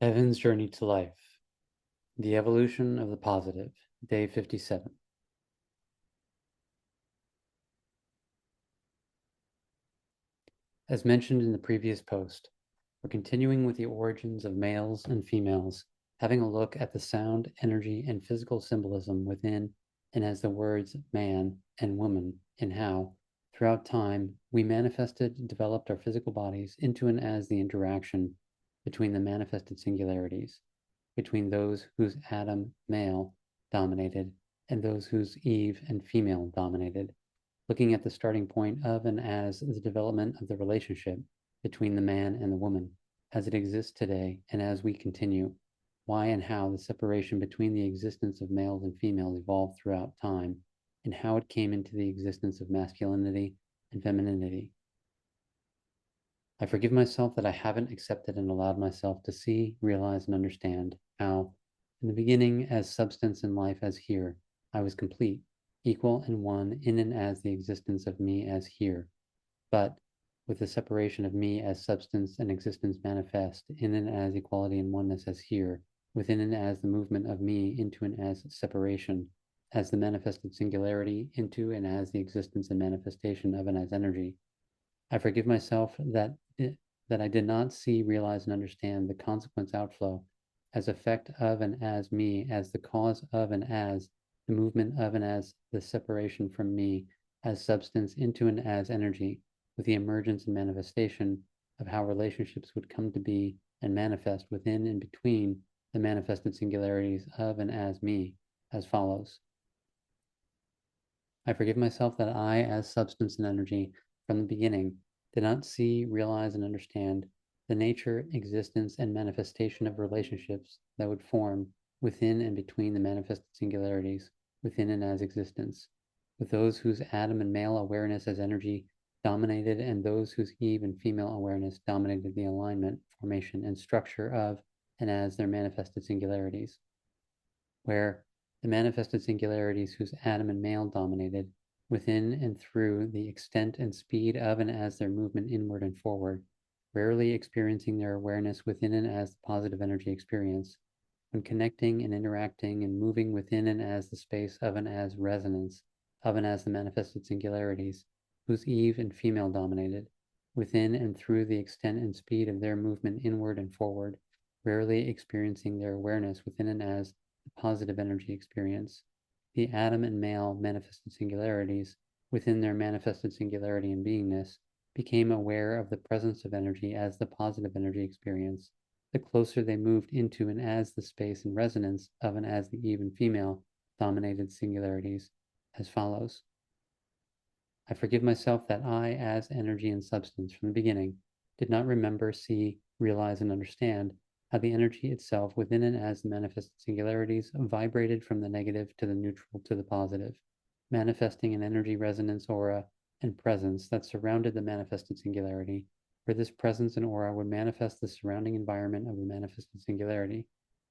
Evan's Journey to Life, The Evolution of the Positive, Day 57. As mentioned in the previous post, we're continuing with the origins of males and females, having a look at the sound, energy, and physical symbolism within and as the words man and woman, and how, throughout time, we manifested and developed our physical bodies into and as the interaction between the manifested singularities, between those whose Adam, male, dominated, and those whose Eve and female dominated, looking at the starting point of and as the development of the relationship between the man and the woman as it exists today and as we continue, why and how the separation between the existence of males and females evolved throughout time, and how it came into the existence of masculinity and femininity. I forgive myself that I haven't accepted and allowed myself to see, realize, and understand how, in the beginning, as substance in life as here, I was complete, equal and one in and as the existence of me as here, but with the separation of me as substance and existence manifest in and as equality and oneness as here, within and as the movement of me into and as separation, as the manifested singularity into and as the existence and manifestation of and as energy. I forgive myself that I did not see, realize, and understand the consequence outflow as effect of and as me, as the cause of and as the movement of and as the separation from me, as substance into and as energy, with the emergence and manifestation of how relationships would come to be and manifest within and between the manifested singularities of and as me, as follows. I forgive myself that I, as substance and energy, from the beginning, did not see, realize, and understand the nature, existence, and manifestation of relationships that would form within and between the manifested singularities, within and as existence, with those whose Adam and male awareness as energy dominated and those whose Eve and female awareness dominated the alignment, formation, and structure of and as their manifested singularities, where the manifested singularities whose Adam and male dominated within and through the extent and speed of and as their movement inward and forward, rarely experiencing their awareness within and as the positive energy experience, when connecting and interacting and moving within and as the space of and as resonance, of and as the manifested singularities, whose Eve and female dominated, within and through the extent and speed of their movement inward and forward, rarely experiencing their awareness within and as positive energy experience, the Adam and male manifested singularities within their manifested singularity and beingness became aware of the presence of energy as the positive energy experience, the closer they moved into and as the space and resonance of and as the Eve and female dominated singularities, as follows. I forgive myself that I, as energy and substance from the beginning, did not remember, see, realize, and understand how the energy itself within and as the manifested singularities vibrated from the negative to the neutral to the positive, manifesting an energy resonance aura and presence that surrounded the manifested singularity, where this presence and aura would manifest the surrounding environment of the manifested singularity,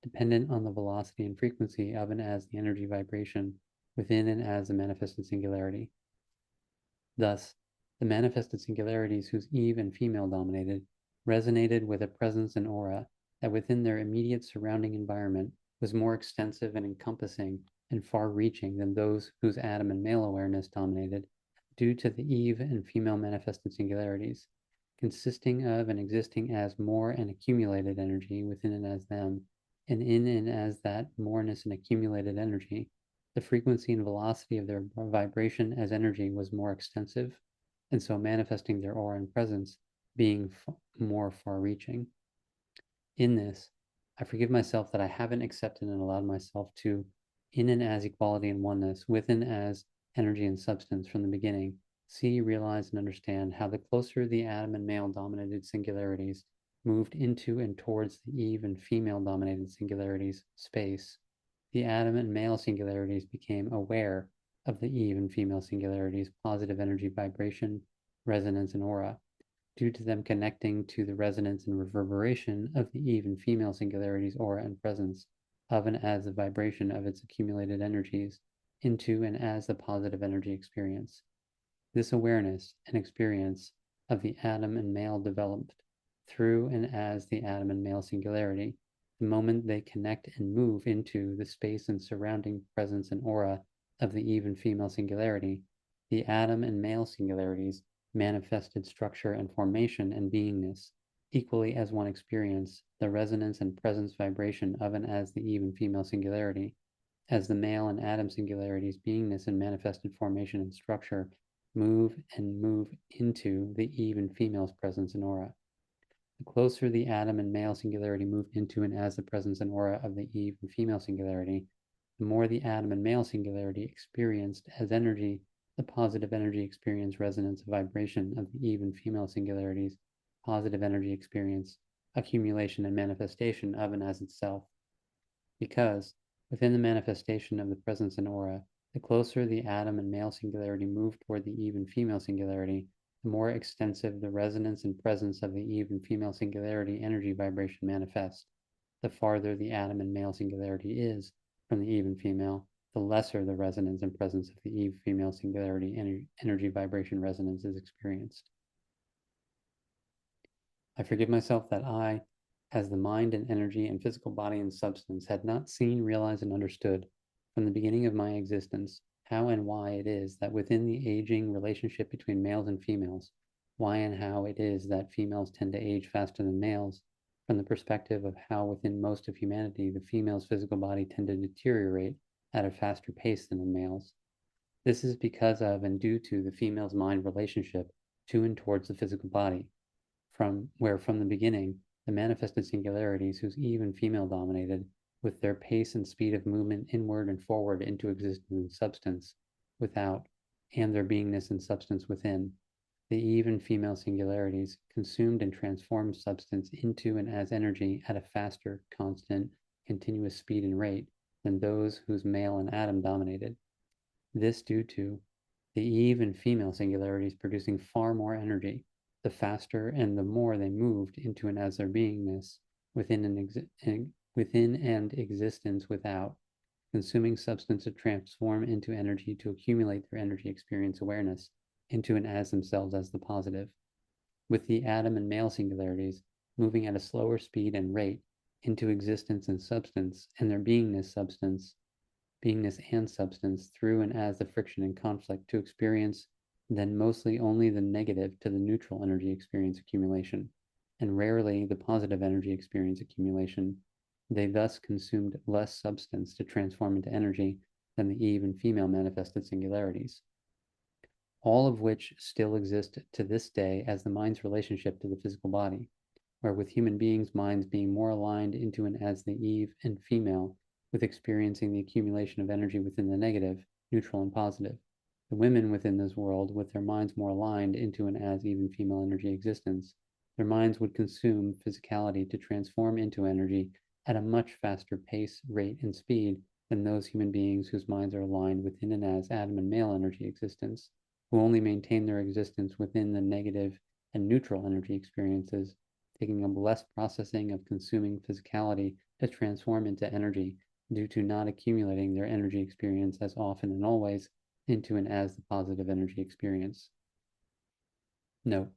dependent on the velocity and frequency of and as the energy vibration within and as the manifested singularity. Thus, the manifested singularities whose Eve and female dominated resonated with a presence and aura that within their immediate surrounding environment was more extensive and encompassing and far-reaching than those whose Adam and male awareness dominated, due to the Eve and female manifested singularities, consisting of and existing as more and accumulated energy within and as them, and in and as that moreness and accumulated energy, the frequency and velocity of their vibration as energy was more extensive, and so manifesting their aura and presence being more far-reaching. In this, I forgive myself that I haven't accepted and allowed myself to, in and as equality and oneness, within as energy and substance from the beginning, see, realize, and understand how the closer the Adam and male dominated singularities moved into and towards the Eve and female dominated singularities space, the Adam and male singularities became aware of the Eve and female singularities' positive energy vibration, resonance, and aura, due to them connecting to the resonance and reverberation of the Eve and female singularities' aura and presence, of and as the vibration of its accumulated energies, into and as the positive energy experience. This awareness and experience of the Adam and male developed through and as the Adam and male singularity, the moment they connect and move into the space and surrounding presence and aura of the Eve and female singularity, the Adam and male singularities manifested structure and formation and beingness, equally as one experience the resonance and presence vibration of and as the Eve and female singularity, as the male and Adam singularities beingness and manifested formation and structure move and move into the Eve and female's presence and aura. The closer the Adam and male singularity moved into and as the presence and aura of the Eve and female singularity, the more the Adam and male singularity experienced as energy the positive energy experience resonance vibration of the Eve and female singularities, positive energy experience, accumulation and manifestation of and as itself. Because within the manifestation of the presence and aura, the closer the Adam and male singularity move toward the Eve and female singularity, the more extensive the resonance and presence of the Eve and female singularity energy vibration manifest. The farther the Adam and male singularity is from the Eve and female, the lesser the resonance and presence of the Eve female singularity energy vibration resonance is experienced. I forgive myself that I, as the mind and energy and physical body and substance, had not seen, realized, and understood from the beginning of my existence how and why it is that within the aging relationship between males and females, why and how it is that females tend to age faster than males, from the perspective of how within most of humanity the female's physical body tend to deteriorate at a faster pace than the male's. This is because of and due to the female's mind relationship to and towards the physical body, from the beginning the manifested singularities whose Eve and female dominated, with their pace and speed of movement inward and forward into existence and substance without, and their beingness and substance within, the Eve and female singularities consumed and transformed substance into and as energy at a faster, constant, continuous speed and rate than those whose male and Adam dominated. This due to the Eve and female singularities producing far more energy, the faster and the more they moved into and as their beingness within and existence without, consuming substance to transform into energy to accumulate their energy experience awareness into and as themselves as the positive, with the Adam and male singularities moving at a slower speed and rate into existence and substance and their beingness and substance through and as the friction and conflict to experience then mostly only the negative to the neutral energy experience accumulation, and rarely the positive energy experience accumulation. They thus consumed less substance to transform into energy than the Eve and female manifested singularities, all of which still exist to this day as the mind's relationship to the physical body, where with human beings' minds being more aligned into and as the Eve and female, with experiencing the accumulation of energy within the negative, neutral, and positive. The women within this world, with their minds more aligned into and as Eve and female energy existence, their minds would consume physicality to transform into energy at a much faster pace, rate, and speed than those human beings whose minds are aligned within and as Adam and male energy existence, who only maintain their existence within the negative and neutral energy experiences, taking up less processing of consuming physicality to transform into energy due to not accumulating their energy experience as often and always into and as the positive energy experience. Note,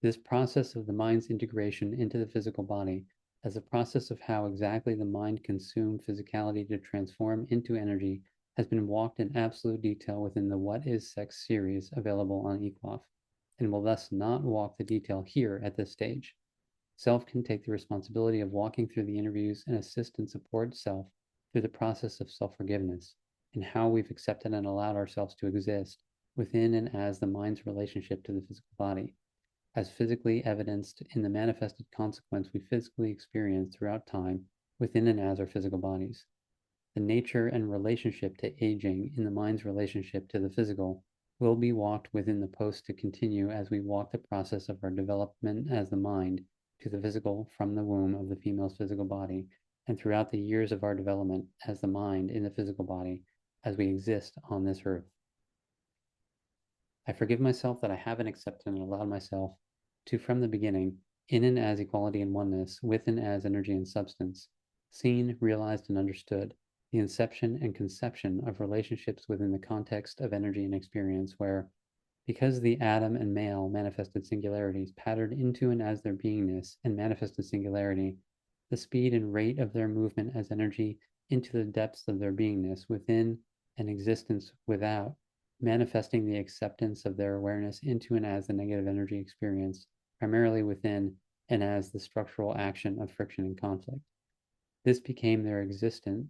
this process of the mind's integration into the physical body as a process of how exactly the mind consumed physicality to transform into energy has been walked in absolute detail within the What is Sex series available on eCloth, and will thus not walk the detail here at this stage. Self can take the responsibility of walking through the interviews and assist and support self through the process of self-forgiveness and how we've accepted and allowed ourselves to exist within and as the mind's relationship to the physical body, as physically evidenced in the manifested consequence we physically experience throughout time within and as our physical bodies. The nature and relationship to aging in the mind's relationship to the physical will be walked within the post to continue as we walk the process of our development as the mind to the physical from the womb of the female's physical body, and throughout the years of our development as the mind in the physical body as we exist on this earth. I forgive myself that I haven't accepted and allowed myself to, from the beginning, in and as equality and oneness, with and as energy and substance, seen, realized, and understood the inception and conception of relationships within the context of energy and experience where, because the Adam and male manifested singularities patterned into and as their beingness and manifested singularity the speed and rate of their movement as energy into the depths of their beingness within an existence without, manifesting the acceptance of their awareness into and as the negative energy experience, primarily within and as the structural action of friction and conflict. This became their existent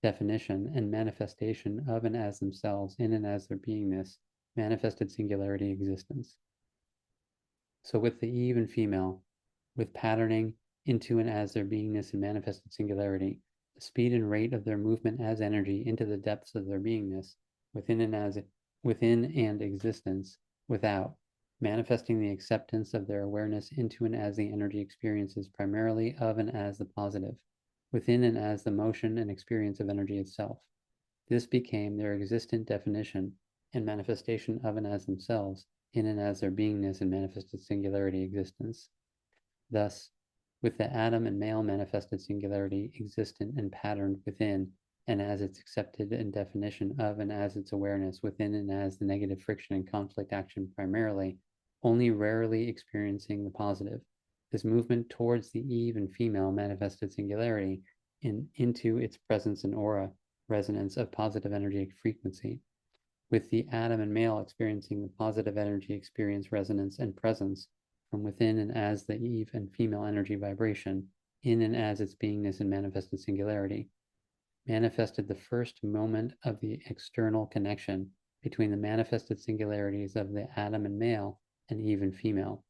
definition and manifestation of and as themselves in and as their beingness, manifested singularity existence. So with the Eve and female, with patterning into and as their beingness and manifested singularity, the speed and rate of their movement as energy into the depths of their beingness, within and existence, without, manifesting the acceptance of their awareness into and as the energy experiences primarily of and as the positive, within and as the motion and experience of energy itself. This became their existent definition and manifestation of and as themselves, in and as their beingness and manifested singularity existence. Thus, with the atom and male manifested singularity existent and patterned within and as its accepted and definition of and as its awareness within and as the negative friction and conflict action primarily, only rarely experiencing the positive. This movement towards the Eve and female manifested singularity into its presence and aura resonance of positive energy frequency, with the atom and male experiencing the positive energy experience resonance and presence from within and as the Eve and female energy vibration, in and as its beingness and manifested singularity, manifested the first moment of the external connection between the manifested singularities of the atom and male and Eve and female,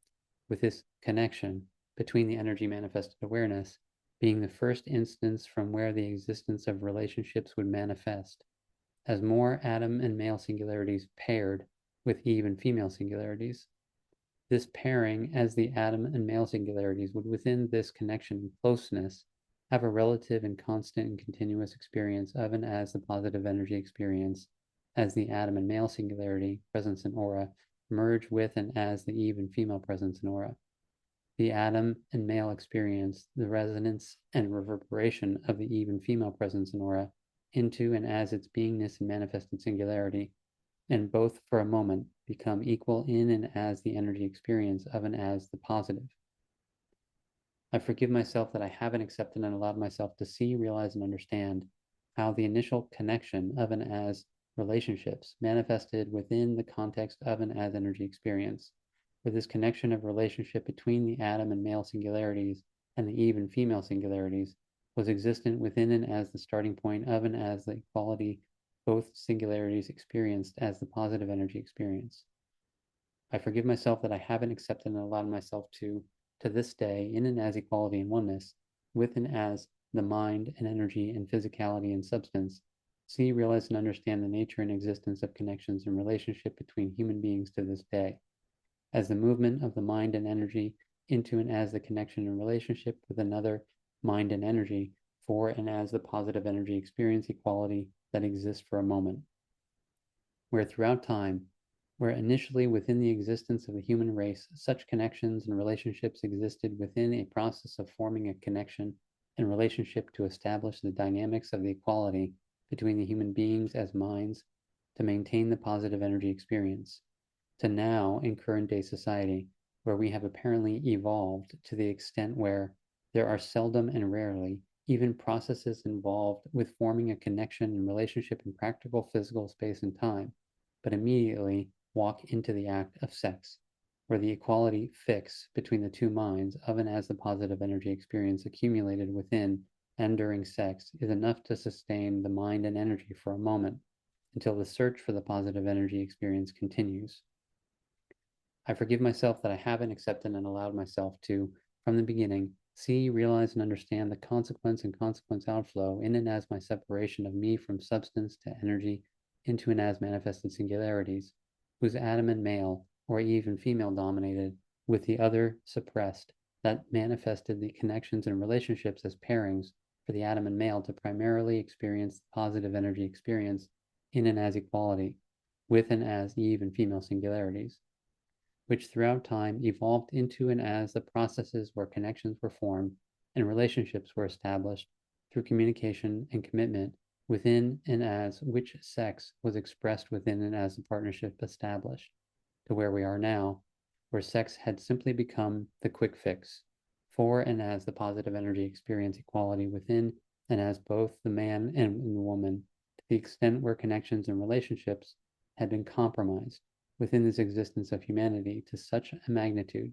with this connection between the energy manifested awareness being the first instance from where the existence of relationships would manifest, as more atom and male singularities paired with Eve and female singularities. This pairing as the atom and male singularities would within this connection and closeness have a relative and constant and continuous experience of and as the positive energy experience as the atom and male singularity, presence and aura, merge with and as the Eve and female presence and aura. The atom and male experience the resonance and reverberation of the Eve and female presence and aura into and as its beingness and manifested singularity, and both for a moment become equal in and as the energy experience of and as the positive. I forgive myself that I haven't accepted and allowed myself to see, realize, and understand how the initial connection of and as relationships manifested within the context of and as energy experience, where this connection of relationship between the atom and male singularities and the Eve and female singularities was existent within and as the starting point of and as the equality both singularities experienced as the positive energy experience. I forgive myself that I haven't accepted and allowed myself to this day, in and as equality and oneness, with and as the mind and energy and physicality and substance, see, realize, and understand the nature and existence of connections and relationship between human beings to this day, as the movement of the mind and energy into and as the connection and relationship with another mind and energy for and as the positive energy experience equality that exists for a moment, where throughout time, where initially within the existence of the human race, such connections and relationships existed within a process of forming a connection and relationship to establish the dynamics of the equality between the human beings as minds to maintain the positive energy experience, to now in current day society, where we have apparently evolved to the extent where there are seldom and rarely even processes involved with forming a connection and relationship in practical physical space and time, but immediately walk into the act of sex, where the equality fix between the two minds of and as the positive energy experience accumulated within and during sex is enough to sustain the mind and energy for a moment until the search for the positive energy experience continues. I forgive myself that I haven't accepted and allowed myself to, from the beginning, see, realize, and understand the consequence and consequence outflow in and as my separation of me from substance to energy into and as manifested singularities, whose atom and male, or Eve and female dominated, with the other suppressed, that manifested the connections and relationships as pairings for the atom and male to primarily experience the positive energy experience in and as equality, with and as Eve and female singularities, which throughout time evolved into and as the processes where connections were formed and relationships were established through communication and commitment within and as which sex was expressed within and as the partnership established, to where we are now, where sex had simply become the quick fix for and as the positive energy experience equality within and as both the man and the woman, to the extent where connections and relationships had been compromised within this existence of humanity to such a magnitude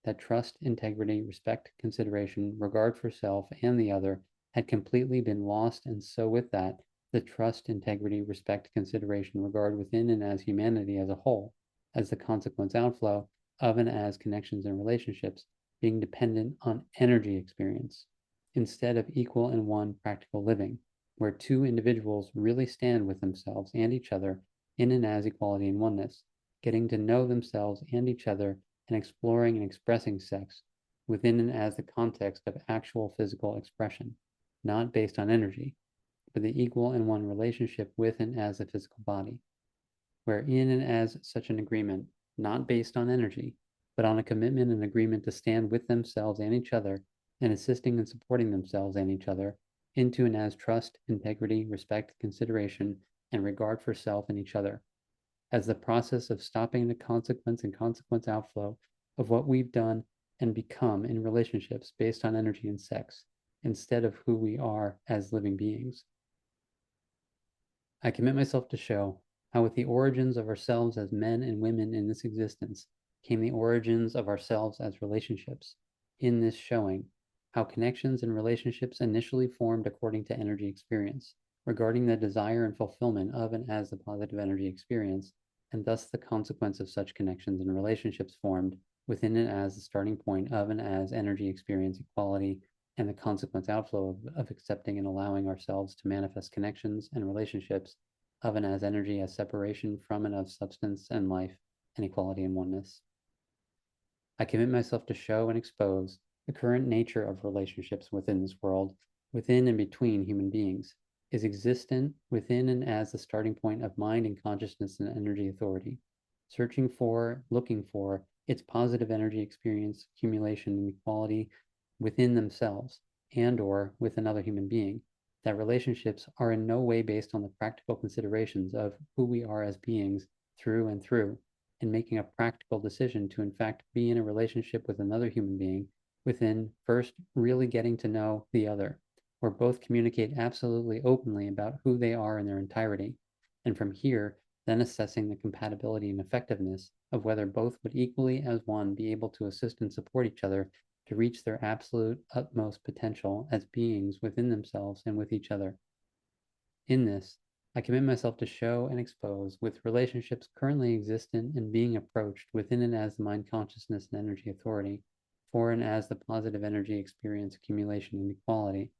that trust, integrity, respect, consideration, regard for self and the other had completely been lost, and so with that, the trust, integrity, respect, consideration, regard within and as humanity as a whole, as the consequence outflow of and as connections and relationships being dependent on energy experience instead of equal and one practical living, where two individuals really stand with themselves and each other in and as equality and oneness, getting to know themselves and each other and exploring and expressing sex within and as the context of actual physical expression, not based on energy, but the equal and one relationship with and as a physical body, where in and as such an agreement, not based on energy, but on a commitment and agreement to stand with themselves and each other and assisting and supporting themselves and each other into and as trust, integrity, respect, consideration, and regard for self and each other, as the process of stopping the consequence and consequence outflow of what we've done and become in relationships based on energy and sex, instead of who we are as living beings. I commit myself to show how with the origins of ourselves as men and women in this existence came the origins of ourselves as relationships. In this showing, how connections and relationships initially formed according to energy experience, regarding the desire and fulfillment of and as the positive energy experience, and thus the consequence of such connections and relationships formed within and as the starting point of and as energy experience equality, and the consequence outflow of accepting and allowing ourselves to manifest connections and relationships of and as energy as separation from and of substance and life and equality and oneness. I commit myself to show and expose the current nature of relationships within this world, within and between human beings, is existent within and as the starting point of mind and consciousness and energy authority, searching for, looking for its positive energy experience, accumulation, and equality within themselves and or with another human being, that relationships are in no way based on the practical considerations of who we are as beings through and through, in making a practical decision to in fact be in a relationship with another human being within first really getting to know the other, where both communicate absolutely openly about who they are in their entirety, and from here, then assessing the compatibility and effectiveness of whether both would equally as one be able to assist and support each other to reach their absolute utmost potential as beings within themselves and with each other. In this, I commit myself to show and expose with relationships currently existent and being approached within and as the mind consciousness and energy authority, for and as the positive energy experience accumulation and equality,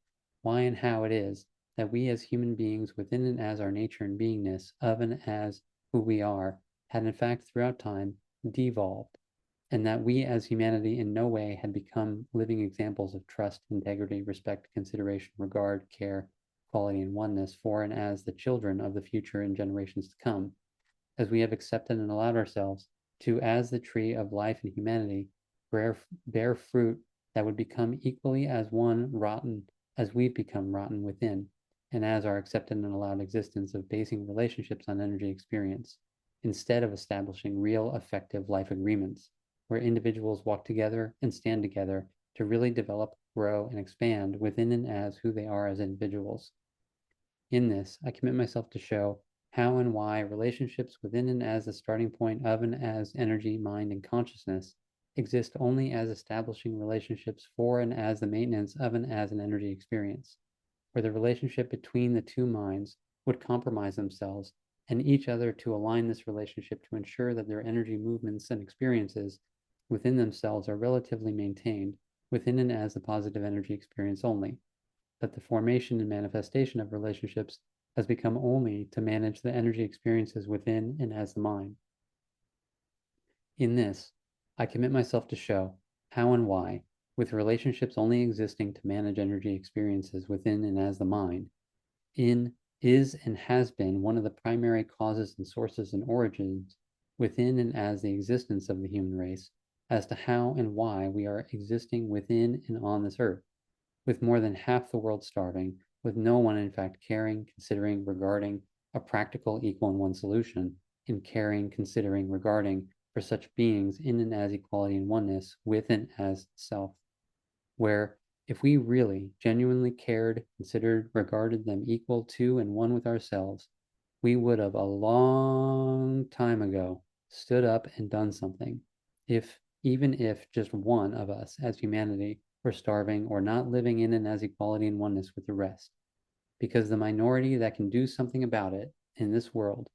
why and how it is that we as human beings within and as our nature and beingness of and as who we are had in fact throughout time devolved, and that we as humanity in no way had become living examples of trust, integrity, respect, consideration, regard, care, quality, and oneness for and as the children of the future and generations to come, as we have accepted and allowed ourselves to, as the tree of life and humanity, bear fruit that would become equally as one rotten as we've become rotten within, and as our accepted and allowed existence of basing relationships on energy experience, instead of establishing real effective life agreements, where individuals walk together and stand together to really develop, grow, and expand within and as who they are as individuals. In this, I commit myself to show how and why relationships within and as the starting point of and as energy, mind, and consciousness exist only as establishing relationships for and as the maintenance of and as an energy experience, where the relationship between the two minds would compromise themselves and each other to align this relationship to ensure that their energy movements and experiences within themselves are relatively maintained within and as the positive energy experience only, that the formation and manifestation of relationships has become only to manage the energy experiences within and as the mind. In this, I commit myself to show how and why, with relationships only existing to manage energy experiences within and as the mind, is and has been one of the primary causes and sources and origins within and as the existence of the human race, as to how and why we are existing within and on this earth, with more than half the world starving, with no one in fact caring, considering, regarding a practical equal and one solution, in caring, considering, regarding for such beings in and as equality and oneness with and as self. where if we really genuinely cared, considered, regarded them equal to and one with ourselves, we would have a long time ago stood up and done something. If, even if just one of us as humanity were starving or not living in and as equality and oneness with the rest, because the minority that can do something about it in this world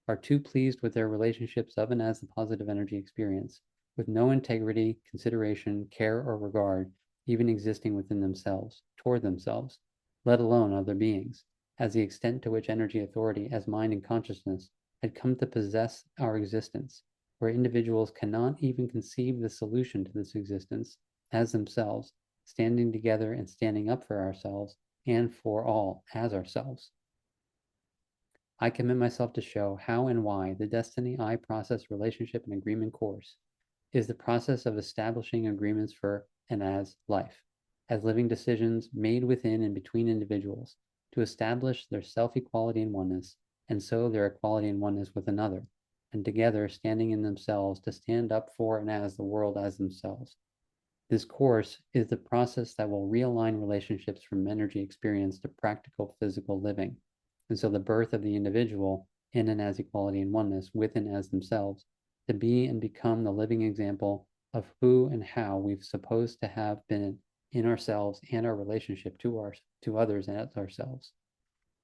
are too pleased with their relationships of and as the positive energy experience, with no integrity, consideration, care, or regard even existing within themselves, toward themselves, let alone other beings, as the extent to which energy authority as mind and consciousness had come to possess our existence, where individuals cannot even conceive the solution to this existence as themselves, standing together and standing up for ourselves and for all as ourselves. I commit myself to show how and why the Destiny I Process Relationship and Agreement course is the process of establishing agreements for and as life, as living decisions made within and between individuals to establish their self-equality and oneness, and so their equality and oneness with another, and together standing in themselves to stand up for and as the world as themselves. This course is the process that will realign relationships from energy experience to practical physical living. And so the birth of the individual in and as equality and oneness with and as themselves to be and become the living example of who and how we've supposed to have been in ourselves and our relationship to others and as ourselves.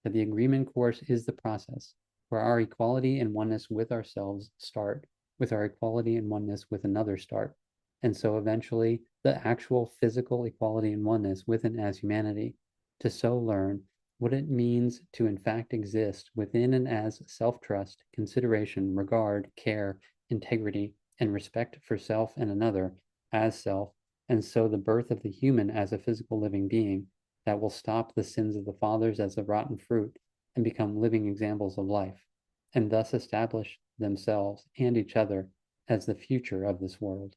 That the agreement course is the process where our equality and oneness with ourselves start, with our equality and oneness with another start. And so eventually the actual physical equality and oneness with and as humanity to so learn what it means to in fact exist within and as self-trust, consideration, regard, care, integrity, and respect for self and another as self, and so the birth of the human as a physical living being that will stop the sins of the fathers as a rotten fruit and become living examples of life, and thus establish themselves and each other as the future of this world.